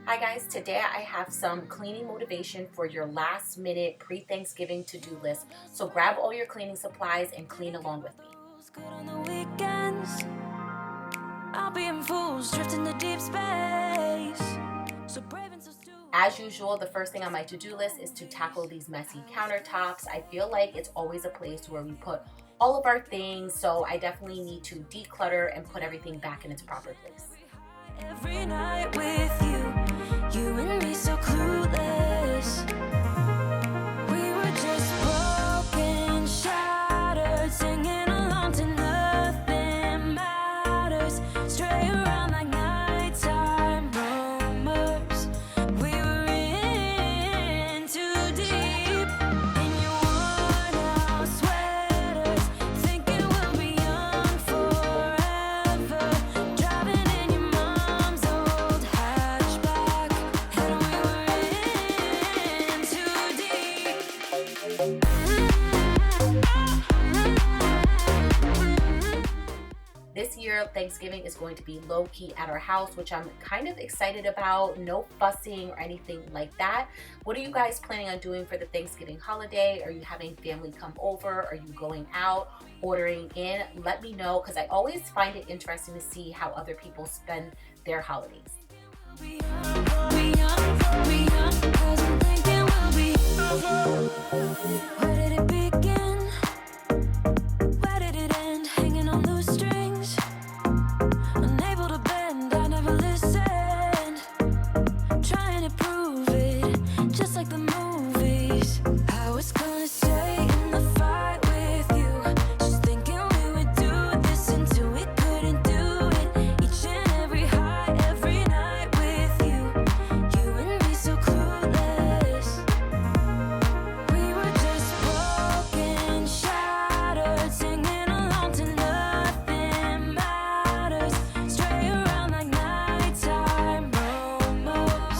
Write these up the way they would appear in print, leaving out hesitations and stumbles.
Hi guys, today I have some cleaning motivation for your last minute pre-Thanksgiving to-do list. So grab all your cleaning supplies and clean along with me. As usual, the first thing on my to-do list is to tackle these messy countertops. I feel like it's always a place where we put all of our things, so I definitely need to declutter and put everything back in its proper place. Every night with you and me so clueless. We were just broken, shattered, singing along to nothing matters. Stray around like nighttime rumors. We were in too deep in your worn out sweaters, thinking we'll be young forever. Driving in your mom's old hatchback, and we were in too deep. This year, Thanksgiving is going to be low-key at our house, which I'm kind of excited about. No fussing or anything like that. What are you guys planning on doing for the Thanksgiving holiday? Are you having family come over? Are you going out, ordering in? Let me know, because I always find it interesting to see how other people spend their holidays. Where did it begin? Where did it end? Hanging on loose strings, unable to bend. I never listened, trying to prove it, just like the movies. I was gonna stay in the fight with you, just thinking we would do this until we couldn't do it. Each and every high, every night with you and me so clueless. We were just broken, shattered, singing along to nothing matters. Stray around like nighttime rumors.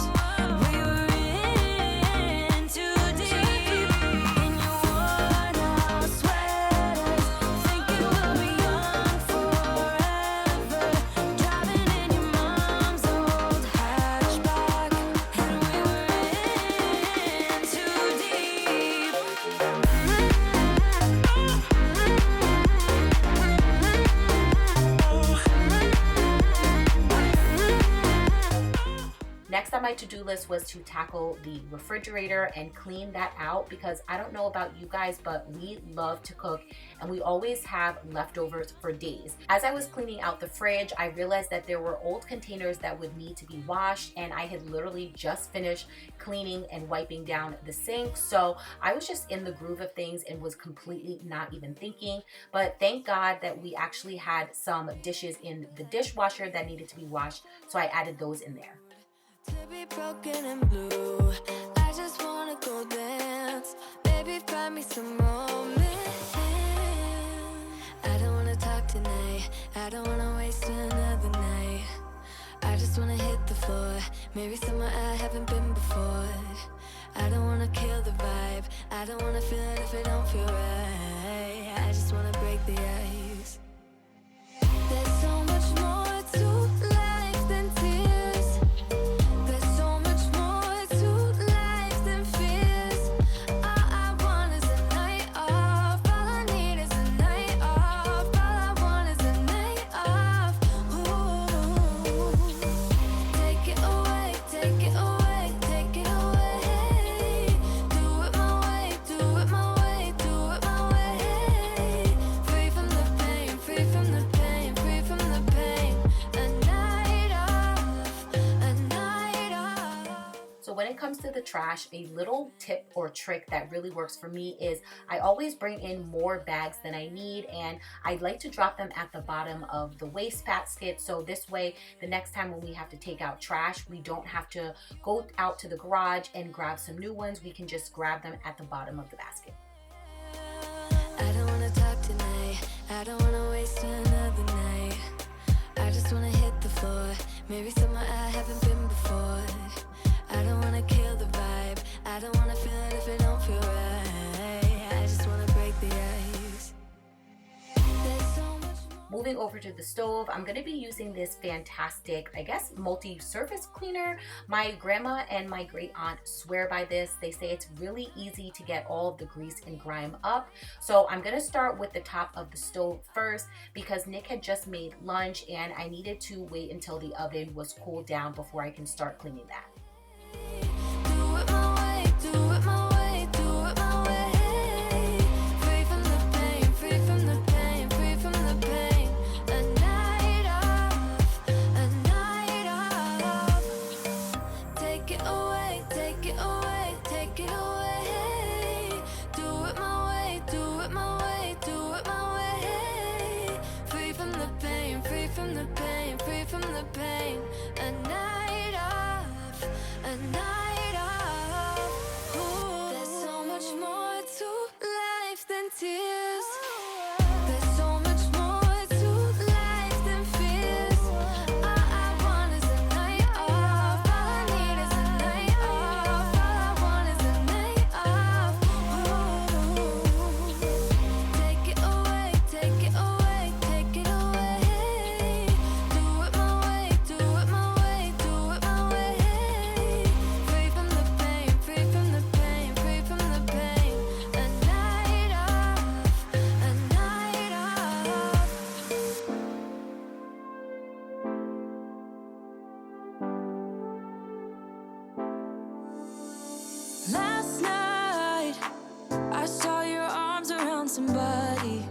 We were in too deep in your worn out sweaters, thinking we'll be young forever. Driving in your mom's old hatchback, and we were in too deep. Next on my to-do list was to tackle the refrigerator and clean that out, because I don't know about you guys, but we love to cook and we always have leftovers for days. As I was cleaning out the fridge, I realized that there were old containers that would need to be washed, and I had literally just finished cleaning and wiping down the sink. So I was just in the groove of things and was completely not even thinking. But thank God that we actually had some dishes in the dishwasher that needed to be washed, so I added those in there. To be broken and blue, I just wanna go dance. Baby, find me some romance. I don't wanna talk tonight, I don't wanna waste another night. I just wanna hit the floor, maybe somewhere I haven't been before. I don't wanna kill the vibe, I don't wanna feel it if it don't feel right. I just wanna break the ice. There's so much more to life than tears. There's so much more to life than fears. All I want is a night off. All I need is a night off. All I want is a night off. Ooh. Take it away, take it away, take it away. Do it my way, do it my way, do it my way. Free from the pain, free from the pain, free from the pain. A night off, a night off. So when it comes to the trash, a little tip or trick that really works for me is I always bring in more bags than I need, and I like to drop them at the bottom of the waste basket. So this way, the next time when we have to take out trash, we don't have to go out to the garage and grab some new ones. We can just grab them at the bottom of the basket. I don't wanna talk tonight, I don't wanna waste another night. I just wanna hit the floor, maybe somewhere I haven't been before. I don't wanna kill the vibe, I don't wanna feel it if it don't feel right. I just wanna break the ice. There's so much more. Moving moving over to the stove, I'm gonna be using this fantastic, I guess, multi-surface cleaner. My grandma and my great aunt swear by this. They say it's really easy to get all of the grease and grime up. So I'm gonna start with the top of the stove first because Nick had just made lunch and I needed to wait until the oven was cooled down before I can start cleaning that. Last night, I saw your arms around somebody.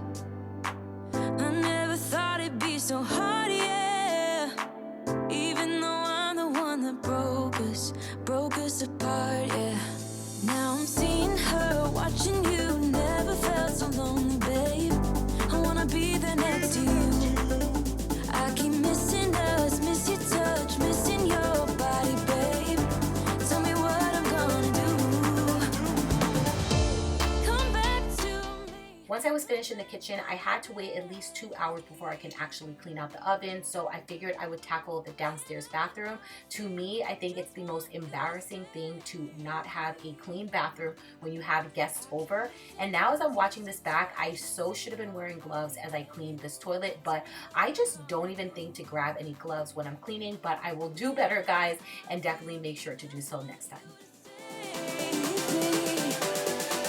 I never thought it'd be so hard, yeah. Even though I'm the one that broke us apart, yeah. Now I'm seeing her, watching you. Never felt so lonely, babe. I wanna be there next to you. I keep missing us, miss your touch, missing your body, babe. Tell me what I'm gonna do. Come back to me. Once I was finished in the kitchen, I had to wait at least 2 hours before I can actually clean out the oven, so I figured I would tackle the downstairs bathroom. To me, I think it's the most embarrassing thing to not have a clean bathroom when you have guests over. And now as I'm watching this back, I so should have been wearing gloves as I cleaned this toilet, but I just don't even think to grab any gloves when I'm cleaning, but I will do better, guys, and definitely make sure to do so next time.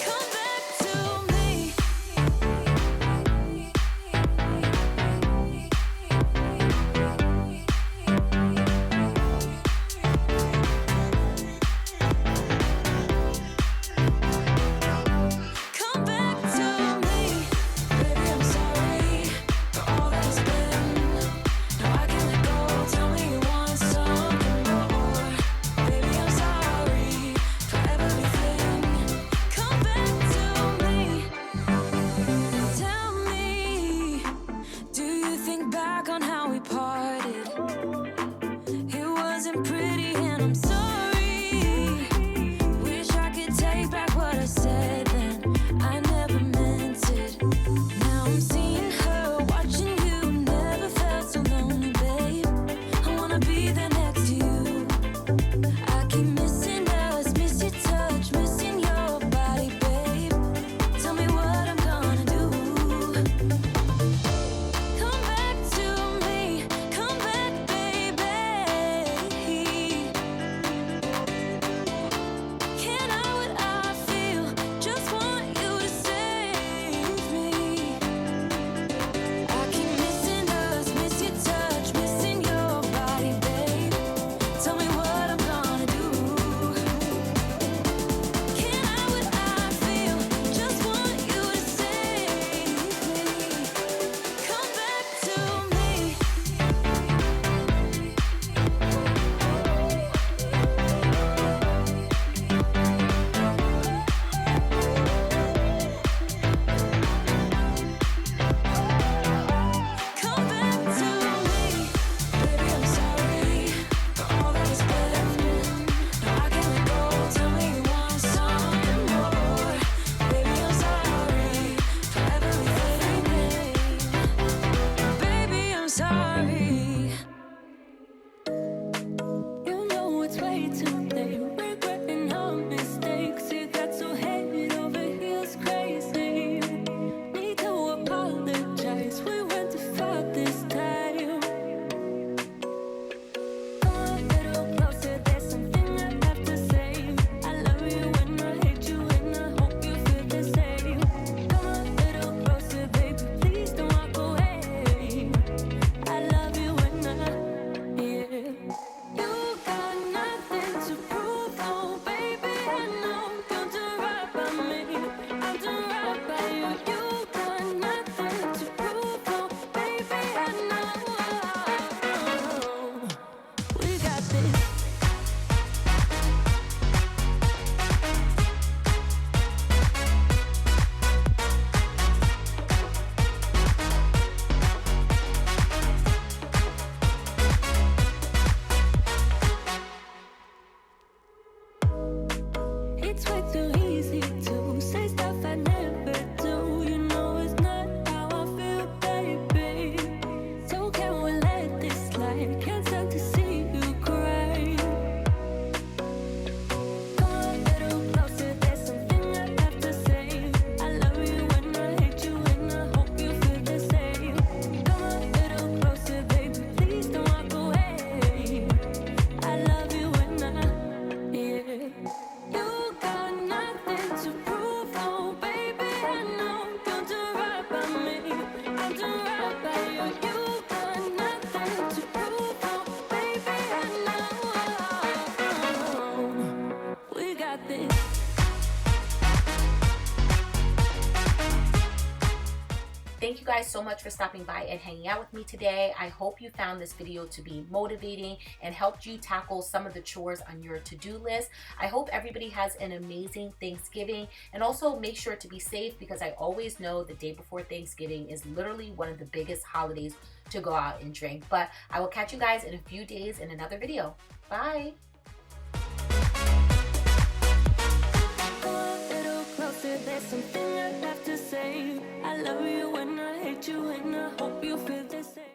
Come back to me. Come back to me. Baby, I'm sorry for all that has been. Now I can let go. Tell me you want something more. Baby, I'm sorry for everything. Come back to me. Tell me, do you think back on how we parted? It wasn't pretty and I'm sorry. Wish I could take back what I said then. I never meant it. Now I'm seeing her, watching you. Never felt so lonely, babe. I wanna be there next to you. I keep missing us, miss your touch, missing your body, babe. Tell me what I'm gonna do. Come back to me, come back, baby. guys so much for stopping by and hanging out with me today. I hope you found this video to be motivating and helped you tackle some of the chores on your to-do list. I hope everybody has an amazing Thanksgiving, and also make sure to be safe, because I always know the day before Thanksgiving is literally one of the biggest holidays to go out and drink. But I will catch you guys in a few days in another video. Bye. There's something I have to say. I love you and I hate you and I hope